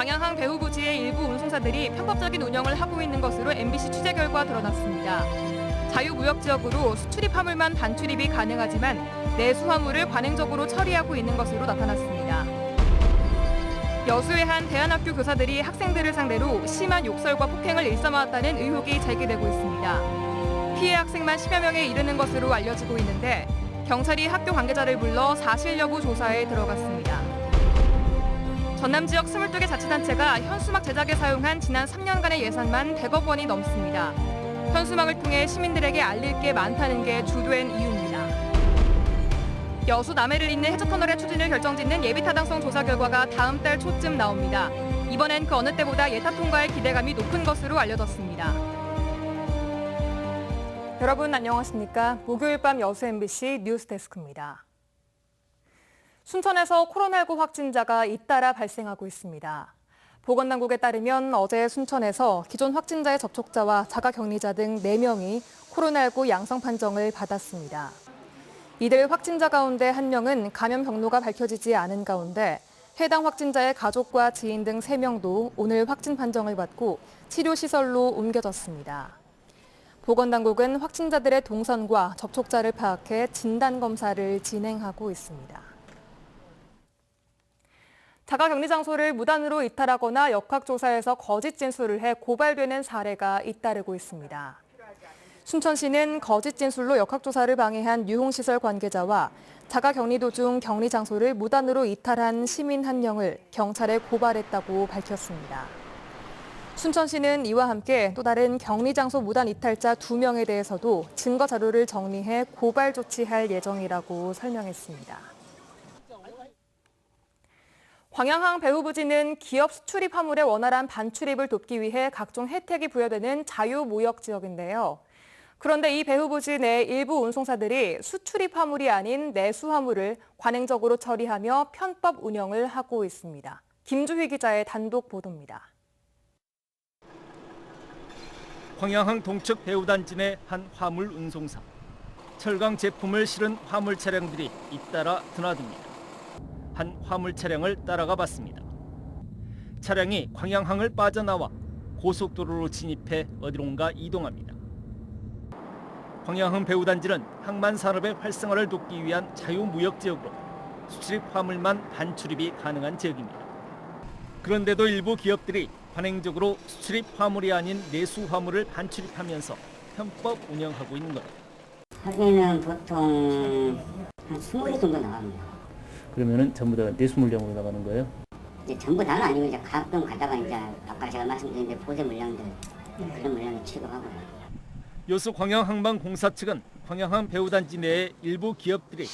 광양항 배후부지의 일부 운송사들이 편법적인 운영을 하고 있는 것으로 MBC 취재 결과 드러났습니다. 자유무역지역으로 수출입 화물만 반출입이 가능하지만 내수 화물을 관행적으로 처리하고 있는 것으로 나타났습니다. 여수의 한 대안학교 교사들이 학생들을 상대로 심한 욕설과 폭행을 일삼아왔다는 의혹이 제기되고 있습니다. 피해 학생만 10여 명에 이르는 것으로 알려지고 있는데 경찰이 학교 관계자를 불러 사실 여부 조사에 들어갔습니다. 전남 지역 22개 자치단체가 현수막 제작에 사용한 지난 3년간의 예산만 100억 원이 넘습니다. 현수막을 통해 시민들에게 알릴 게 많다는 게 주된 이유입니다. 여수 남해를 잇는 해저터널의 추진을 결정짓는 예비타당성 조사 결과가 다음 달 초쯤 나옵니다. 이번엔 그 어느 때보다 예타 통과의 기대감이 높은 것으로 알려졌습니다. 여러분 안녕하십니까? 목요일 밤 여수 MBC 뉴스데스크입니다. 순천에서 코로나19 확진자가 잇따라 발생하고 있습니다. 보건당국에 따르면 어제 순천에서 기존 확진자의 접촉자와 자가격리자 등 4명이 코로나19 양성 판정을 받았습니다. 이들 확진자 가운데 1명은 감염 경로가 밝혀지지 않은 가운데 해당 확진자의 가족과 지인 등 3명도 오늘 확진 판정을 받고 치료시설로 옮겨졌습니다. 보건당국은 확진자들의 동선과 접촉자를 파악해 진단검사를 진행하고 있습니다. 자가격리 장소를 무단으로 이탈하거나 역학조사에서 거짓 진술을 해 고발되는 사례가 잇따르고 있습니다. 순천시는 거짓 진술로 역학조사를 방해한 유흥시설 관계자와 자가격리 도중 격리 장소를 무단으로 이탈한 시민 1명을 경찰에 고발했다고 밝혔습니다. 순천시는 이와 함께 또 다른 격리 장소 무단 이탈자 2명에 대해서도 증거 자료를 정리해 고발 조치할 예정이라고 설명했습니다. 광양항 배후부지는 기업 수출입 화물의 원활한 반출입을 돕기 위해 각종 혜택이 부여되는 자유무역지역인데요. 그런데 이 배후부지 내 일부 운송사들이 수출입 화물이 아닌 내수 화물을 관행적으로 처리하며 편법 운영을 하고 있습니다. 김주희 기자의 단독 보도입니다. 광양항 동측 배후단지 내 한 화물 운송사. 철강 제품을 실은 화물 차량들이 잇따라 드나듭니다. 한 화물 차량을 따라가 봤습니다. 차량이 광양항을 빠져나와 고속도로로 진입해 어디론가 이동합니다. 광양항 배후단지는 항만 산업의 활성화를 돕기 위한 자유무역지역으로 수출입 화물만 반출입이 가능한 지역입니다. 그런데도 일부 기업들이 관행적으로 수출입 화물이 아닌 내수 화물을 반출입하면서 편법 운영하고 있는 겁니다. 하기는 보통 한 20개 정도 나갑니다. 그러면은 전부 다 내수 물량으로 나가는 거예요? 이제 전부 다는 아니고 이제 가끔 가다가 이제 아까 제가 말씀드린 이제 보세 물량들 그런 물량을 취급하고요. 여수 광양항만공사 측은 광양항 배후단지 내의 일부 기업들이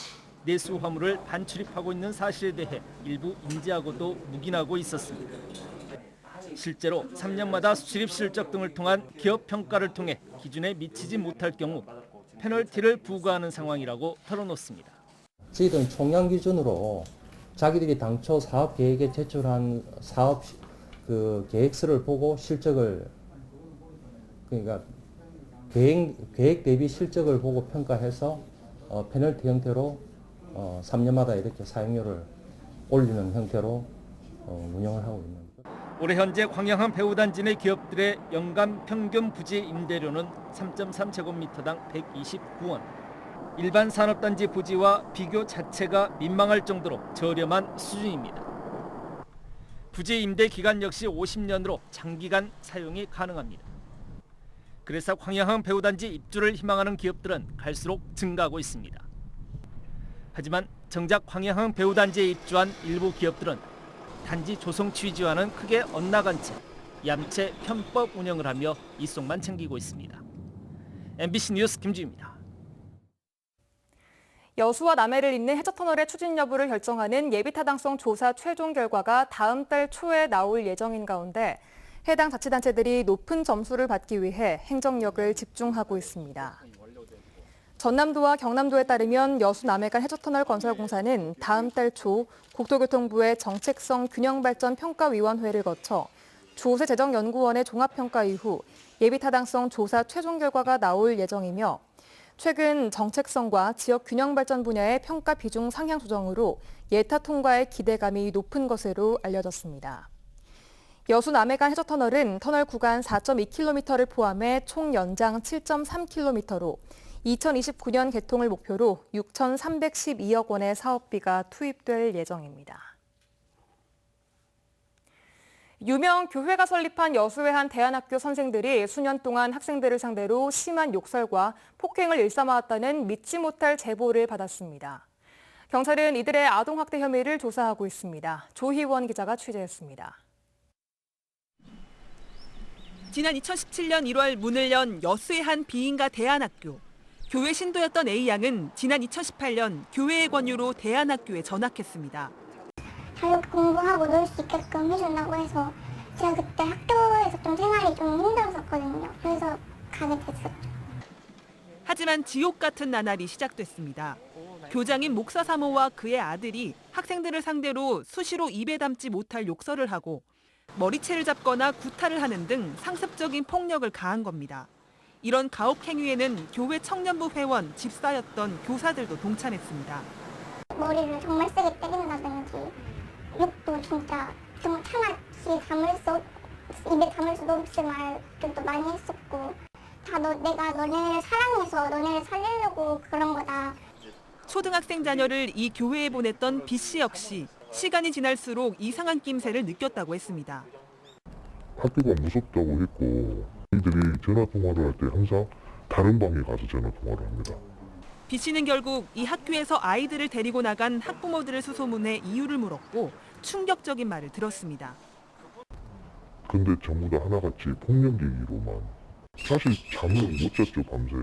내수 화물을 반출입하고 있는 사실에 대해 일부 인지하고도 묵인하고 있었습니다. 실제로 3년마다 수출입 실적 등을 통한 기업 평가를 통해 기준에 미치지 못할 경우 페널티를 부과하는 상황이라고 털어놓습니다. 저희들은 총량 기준으로 자기들이 당초 사업 계획에 제출한 사업 계획서를 보고 실적을 그러니까 계획 대비 실적을 보고 평가해서 페널티 형태로 3년마다 이렇게 사용료를 올리는 형태로 운영을 하고 있는 거죠. 올해 현재 광양항 배후단지 내 기업들의 연간 평균 부지 임대료는 3.3제곱미터당 129원. 일반 산업단지 부지와 비교 자체가 민망할 정도로 저렴한 수준입니다. 부지 임대 기간 역시 50년으로 장기간 사용이 가능합니다. 그래서 광양항 배후단지 입주를 희망하는 기업들은 갈수록 증가하고 있습니다. 하지만 정작 광양항 배후단지에 입주한 일부 기업들은 단지 조성 취지와는 크게 엇나간 채 얌체 편법 운영을 하며 이속만 챙기고 있습니다. MBC 뉴스 김주희입니다. 여수와 남해를 잇는 해저터널의 추진 여부를 결정하는 예비타당성 조사 최종 결과가 다음 달 초에 나올 예정인 가운데 해당 자치단체들이 높은 점수를 받기 위해 행정력을 집중하고 있습니다. 전남도와 경남도에 따르면 여수 남해간 해저터널 건설공사는 다음 달 초 국토교통부의 정책성 균형발전평가위원회를 거쳐 조세재정연구원의 종합평가 이후 예비타당성 조사 최종 결과가 나올 예정이며 최근 정책성과 지역 균형 발전 분야의 평가 비중 상향 조정으로 예타 통과의 기대감이 높은 것으로 알려졌습니다. 여수 남해간 해저터널은 터널 구간 4.2km를 포함해 총 연장 7.3km로 2029년 개통을 목표로 6,312억 원의 사업비가 투입될 예정입니다. 유명 교회가 설립한 여수의 한 대안학교 선생들이 수년 동안 학생들을 상대로 심한 욕설과 폭행을 일삼아왔다는 믿지 못할 제보를 받았습니다. 경찰은 이들의 아동학대 혐의를 조사하고 있습니다. 조희원 기자가 취재했습니다. 지난 2017년 1월 문을 연 여수의 한 비인가 대안학교. 교회 신도였던 A양은 지난 2018년 교회의 권유로 대안학교에 전학했습니다. 자유롭게 공부하고 놀 수 있게끔 해준다고 해서 제가 그때 학교에서 좀 생활이 좀 힘들었었거든요. 그래서 가게 됐었죠. 하지만 지옥 같은 나날이 시작됐습니다. 교장인 목사 사모와 그의 아들이 학생들을 상대로 수시로 입에 담지 못할 욕설을 하고 머리채를 잡거나 구타를 하는 등 상습적인 폭력을 가한 겁니다. 이런 가혹 행위에는 교회 청년부 회원, 집사였던 교사들도 동참했습니다. 머리를 정말 세게 때린다든지 욕도 진짜 정말 입에 담을 수도 없이 말들도 많이 했었고 다 내가 너네를 사랑해서 너네를 살리려고 그런 거다. 초등학생 자녀를 이 교회에 보냈던 B씨 역시 시간이 지날수록 이상한 낌새를 느꼈다고 했습니다. 학교가 무섭다고 했고 이들이 전화통화를 할 때 항상 다른 방에 가서 전화통화를 합니다. B씨는 결국 이 학교에서 아이들을 데리고 나간 학부모들을 수소문해 이유를 물었고 충격적인 말을 들었습니다. 근데 전부 다 하나같이 폭력 얘기로만. 사실 잠을 못 잤죠, 밤새.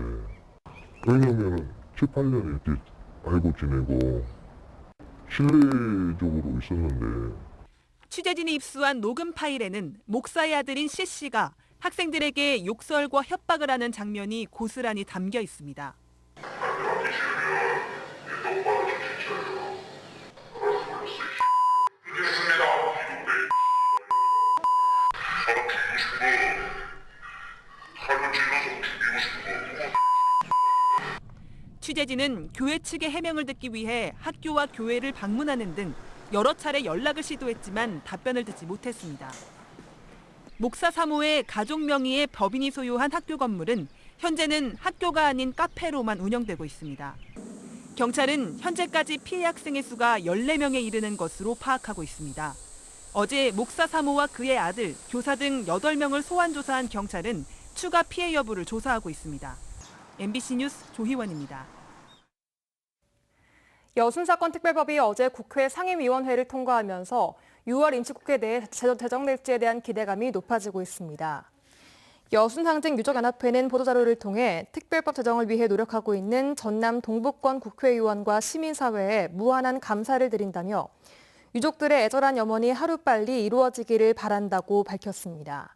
왜냐면 7, 8년 이렇게 알고 지내고 신뢰적으로 있었는데. 취재진이 입수한 녹음 파일에는 목사의 아들인 C씨가 학생들에게 욕설과 협박을 하는 장면이 고스란히 담겨 있습니다. 취재진은 교회 측의 해명을 듣기 위해 학교와 교회를 방문하는 등 여러 차례 연락을 시도했지만 답변을 듣지 못했습니다. 목사 사모의 가족 명의의 법인이 소유한 학교 건물은 현재는 학교가 아닌 카페로만 운영되고 있습니다. 경찰은 현재까지 피해 학생의 수가 14명에 이르는 것으로 파악하고 있습니다. 어제 목사 사모와 그의 아들, 교사 등 8명을 소환 조사한 경찰은 추가 피해 여부를 조사하고 있습니다. MBC 뉴스 조희원입니다. 여순사건 특별법이 어제 국회 상임위원회를 통과하면서 6월 임시국회 내에 제정될지에 대한 기대감이 높아지고 있습니다. 여순상징유족연합회는 보도자료를 통해 특별법 제정을 위해 노력하고 있는 전남 동북권 국회의원과 시민사회에 무한한 감사를 드린다며 유족들의 애절한 염원이 하루빨리 이루어지기를 바란다고 밝혔습니다.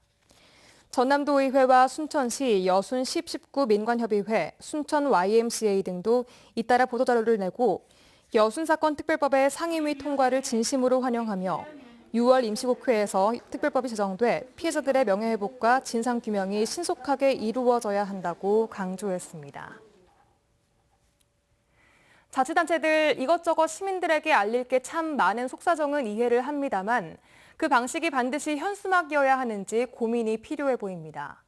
전남도의회와 순천시, 여순 1019 민관협의회, 순천 YMCA 등도 잇따라 보도자료를 내고 여순사건 특별법의 상임위 통과를 진심으로 환영하며 6월 임시국회에서 특별법이 제정돼 피해자들의 명예회복과 진상규명이 신속하게 이루어져야 한다고 강조했습니다. 자치단체들 이것저것 시민들에게 알릴 게 참 많은 속사정은 이해를 합니다만 그 방식이 반드시 현수막이어야 하는지 고민이 필요해 보입니다.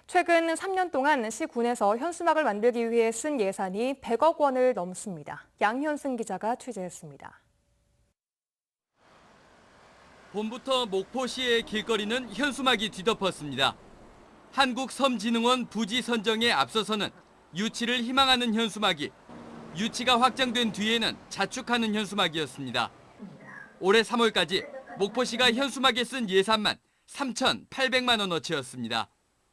최근 3년 동안 시군에서 현수막을 만들기 위해 쓴 예산이 100억 원을 넘습니다. 양현승 기자가 취재했습니다. 봄부터 목포시의 길거리는 현수막이 뒤덮었습니다. 한국섬진흥원 부지 선정에 앞서서는 유치를 희망하는 현수막이, 유치가 확정된 뒤에는 자축하는 현수막이었습니다. 올해 3월까지 목포시가 현수막에 쓴 예산만 3,800만 원어치였습니다.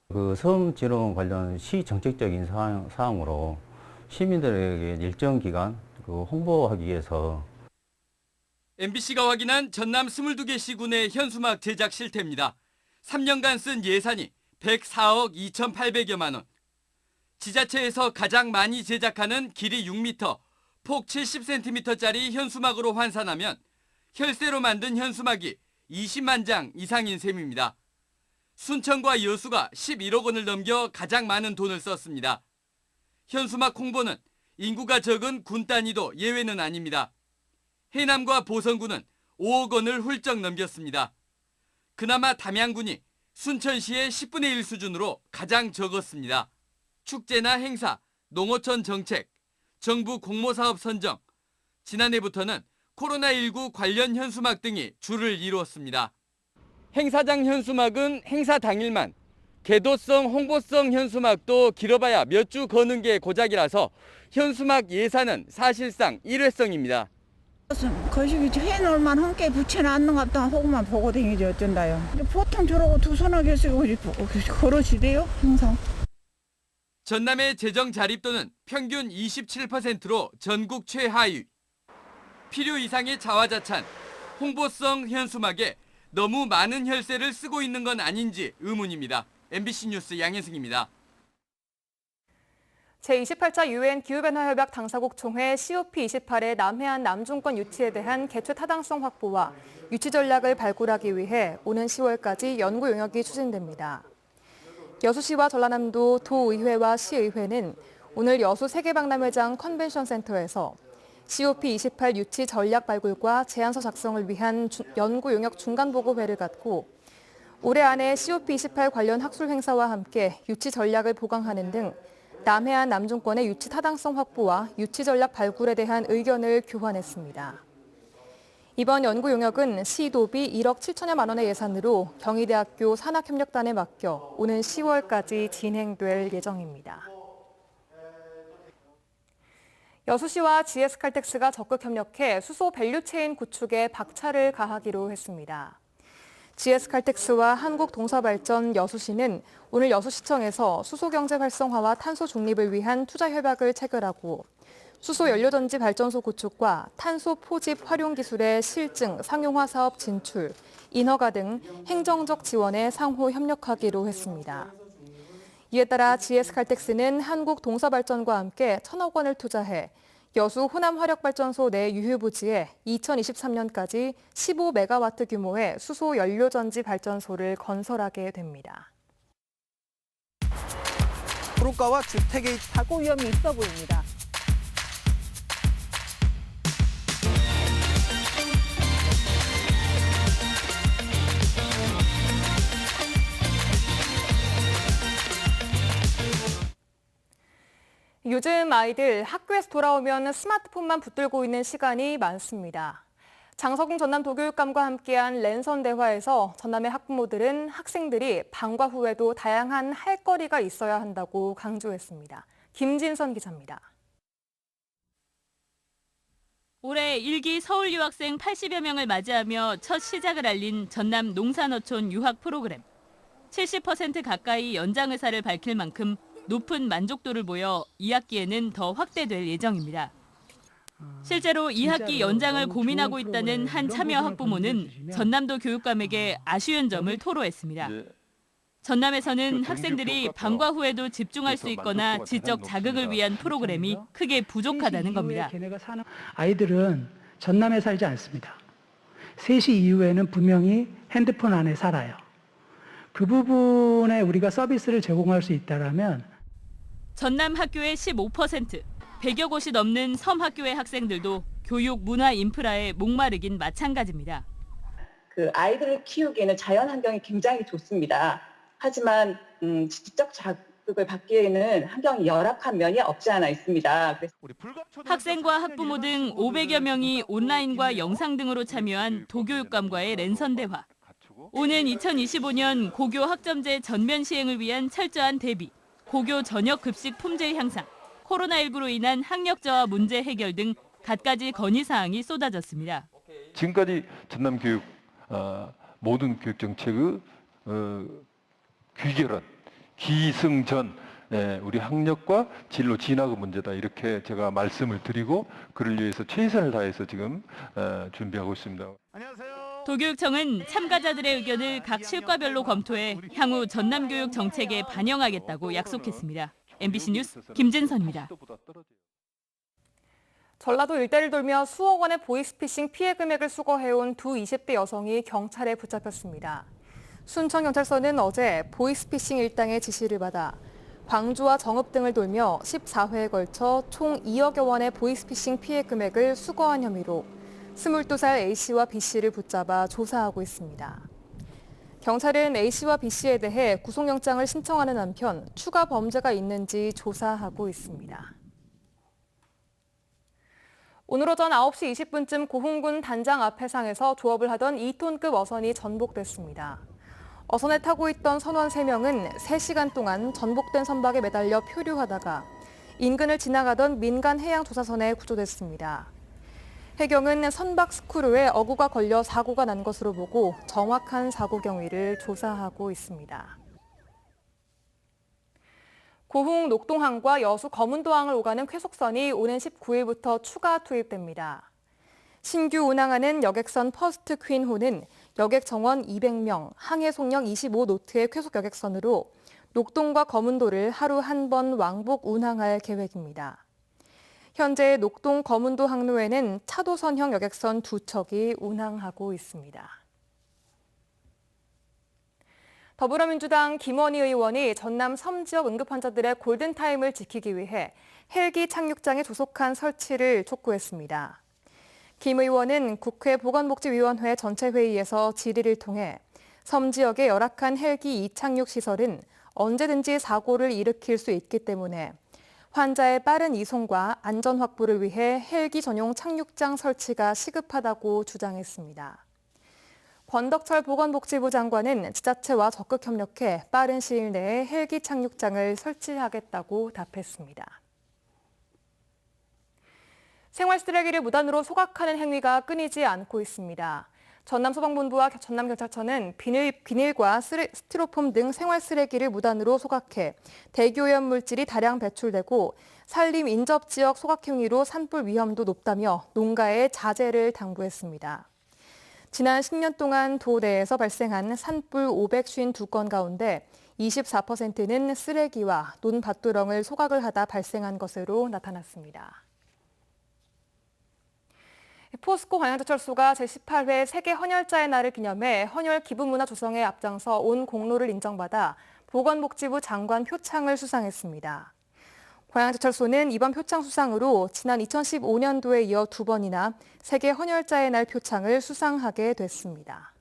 그 섬진흥원 관련 시 정책적인 사항으로 시민들에게 일정 기간 홍보하기 위해서 MBC가 확인한 전남 22개 시군의 현수막 제작 실태입니다. 3년간 쓴 예산이 104억 2,800여만 원. 지자체에서 가장 많이 제작하는 길이 6m, 폭 70cm짜리 현수막으로 환산하면 혈세로 만든 현수막이 20만 장 이상인 셈입니다. 순천과 여수가 11억 원을 넘겨 가장 많은 돈을 썼습니다. 현수막 홍보는 인구가 적은 군 단위도 예외는 아닙니다. 해남과 보성군은 5억 원을 훌쩍 넘겼습니다. 그나마 담양군이 순천시의 10분의 1 수준으로 가장 적었습니다. 축제나 행사, 농어촌 정책, 정부 공모사업 선정, 지난해부터는 코로나19 관련 현수막 등이 줄을 이루었습니다. 행사장 현수막은 행사 당일만, 개도성, 홍보성 현수막도 길어봐야 몇 주 거는 게 고작이라서 현수막 예산은 사실상 일회성입니다. 거시기 해놓을 만한 게 붙여놨는 것 같다 하고만 보고 다니지 어쩐다요. 보통 저러고 두 손을 쓰고 걸어지대요 항상. 전남의 재정 자립도는 평균 27%로 전국 최하위. 필요 이상의 자화자찬, 홍보성 현수막에 너무 많은 혈세를 쓰고 있는 건 아닌지 의문입니다. MBC 뉴스 양혜승입니다. 제28차 UN 기후변화협약 당사국 총회 COP28의 남해안 남중권 유치에 대한 개최 타당성 확보와 유치 전략을 발굴하기 위해 오는 10월까지 연구 용역이 추진됩니다. 여수시와 전라남도 도의회와 시의회는 오늘 여수 세계박람회장 컨벤션 센터에서 COP28 유치 전략 발굴과 제안서 작성을 위한 연구 용역 중간보고회를 갖고 올해 안에 COP28 관련 학술 행사와 함께 유치 전략을 보강하는 등 남해안 남중권의 유치 타당성 확보와 유치 전략 발굴에 대한 의견을 교환했습니다. 이번 연구 용역은 시도비 1억 7천여만 원의 예산으로 경희대학교 산학협력단에 맡겨 오는 10월까지 진행될 예정입니다. 여수시와 GS칼텍스가 적극 협력해 수소 밸류체인 구축에 박차를 가하기로 했습니다. GS칼텍스와 한국동서발전 여수시는 오늘 여수시청에서 수소경제 활성화와 탄소 중립을 위한 투자 협약을 체결하고 수소 연료전지 발전소 구축과 탄소 포집 활용 기술의 실증, 상용화 사업 진출, 인허가 등 행정적 지원에 상호 협력하기로 했습니다. 이에 따라 GS칼텍스는 한국동서발전과 함께 1,000억 원을 투자해 여수 호남화력발전소 내 유휴부지에 2023년까지 15메가와트 규모의 수소 연료전지 발전소를 건설하게 됩니다. 도로가와 주택의 사고 위험이 있어 보입니다. 요즘 아이들 학교에서 돌아오면 스마트폰만 붙들고 있는 시간이 많습니다. 장서궁 전남 도교육감과 함께한 랜선 대화에서 전남의 학부모들은 학생들이 방과 후에도 다양한 할 거리가 있어야 한다고 강조했습니다. 김진선 기자입니다. 올해 1기 서울 유학생 80여 명을 맞이하며 첫 시작을 알린 전남 농산어촌 유학 프로그램. 70% 가까이 연장 의사를 밝힐 만큼 높은 만족도를 보여 2학기에는 더 확대될 예정입니다. 실제로 2학기 연장을 고민하고 있다는 한 참여 학부모는 전남도 교육감에게 아쉬운 점을 토로했습니다. 전남에서는 학생들이 방과 후에도 집중할 수 있거나 지적 자극을 위한 프로그램이 크게 부족하다는 겁니다. 아이들은 전남에 살지 않습니다. 3시 이후에는 분명히 핸드폰 안에 살아요. 그 부분에 우리가 서비스를 제공할 수 있다면 전남 학교의 15%, 100여 곳이 넘는 섬 학교의 학생들도 교육 문화 인프라에 목마르긴 마찬가지입니다. 그 아이들을 키우기에는 자연 환경이 굉장히 좋습니다. 하지만 지적 자극을 받기에는 환경이 열악한 면이 없지 않아 있습니다. 학생과 학부모 등 500여 명이 온라인과 영상 등으로 참여한 도교육감과의 랜선 대화. 오는 2025년 고교 학점제 전면 시행을 위한 철저한 대비, 고교 저녁 급식 품질 향상, 코로나19로 인한 학력 저하 문제 해결 등 갖가지 건의사항이 쏟아졌습니다. 지금까지 전남 교육 모든 교육 정책의 귀결은 기승전 우리 학력과 진로 진학의 문제다 이렇게 제가 말씀을 드리고 그를 위해서 최선을 다해서 지금 준비하고 있습니다. 도교육청은 참가자들의 의견을 각 실과별로 검토해 향후 전남교육 정책에 반영하겠다고 약속했습니다. MBC 뉴스 김진선입니다. 전라도 일대를 돌며 수억 원의 보이스피싱 피해 금액을 수거해온 두 20대 여성이 경찰에 붙잡혔습니다. 순천경찰서는 어제 보이스피싱 일당의 지시를 받아 광주와 정읍 등을 돌며 14회에 걸쳐 총 2억여 원의 보이스피싱 피해 금액을 수거한 혐의로 22살 A씨와 B씨를 붙잡아 조사하고 있습니다. 경찰은 A씨와 B씨에 대해 구속영장을 신청하는 한편 추가 범죄가 있는지 조사하고 있습니다. 오늘 오전 9시 20분쯤 고흥군 단장 앞 해상에서 조업을 하던 2톤급 어선이 전복됐습니다. 어선에 타고 있던 선원 3명은 3시간 동안 전복된 선박에 매달려 표류하다가 인근을 지나가던 민간 해양조사선에 구조됐습니다. 해경은 선박 스크류에 어구가 걸려 사고가 난 것으로 보고 정확한 사고 경위를 조사하고 있습니다. 고흥 녹동항과 여수 거문도항을 오가는 쾌속선이 오는 19일부터 추가 투입됩니다. 신규 운항하는 여객선 퍼스트 퀸호는 여객 정원 200명, 항해 속력 25노트의 쾌속 여객선으로 녹동과 거문도를 하루 한 번 왕복 운항할 계획입니다. 현재 녹동 거문도 항로에는 차도선형 여객선 2척이 운항하고 있습니다. 더불어민주당 김원희 의원이 전남 섬 지역 응급환자들의 골든타임을 지키기 위해 헬기 착륙장의 조속한 설치를 촉구했습니다. 김 의원은 국회 보건복지위원회 전체회의에서 질의를 통해 섬 지역의 열악한 헬기 이착륙 시설은 언제든지 사고를 일으킬 수 있기 때문에 환자의 빠른 이송과 안전 확보를 위해 헬기 전용 착륙장 설치가 시급하다고 주장했습니다. 권덕철 보건복지부 장관은 지자체와 적극 협력해 빠른 시일 내에 헬기 착륙장을 설치하겠다고 답했습니다. 생활 쓰레기를 무단으로 소각하는 행위가 끊이지 않고 있습니다. 전남소방본부와 전남경찰서는 비닐과 스티로폼 등 생활 쓰레기를 무단으로 소각해 대기오염 물질이 다량 배출되고 산림 인접 지역 소각 행위로 산불 위험도 높다며 농가에 자제를 당부했습니다. 지난 10년 동안 도 내에서 발생한 산불 552건 가운데 24%는 쓰레기와 논밭두렁을 소각을 하다 발생한 것으로 나타났습니다. 포스코 광양제철소가 제18회 세계 헌혈자의 날을 기념해 헌혈 기부문화 조성에 앞장서 온 공로를 인정받아 보건복지부 장관 표창을 수상했습니다. 광양제철소는 이번 표창 수상으로 지난 2015년도에 이어 2번이나 세계 헌혈자의 날 표창을 수상하게 됐습니다.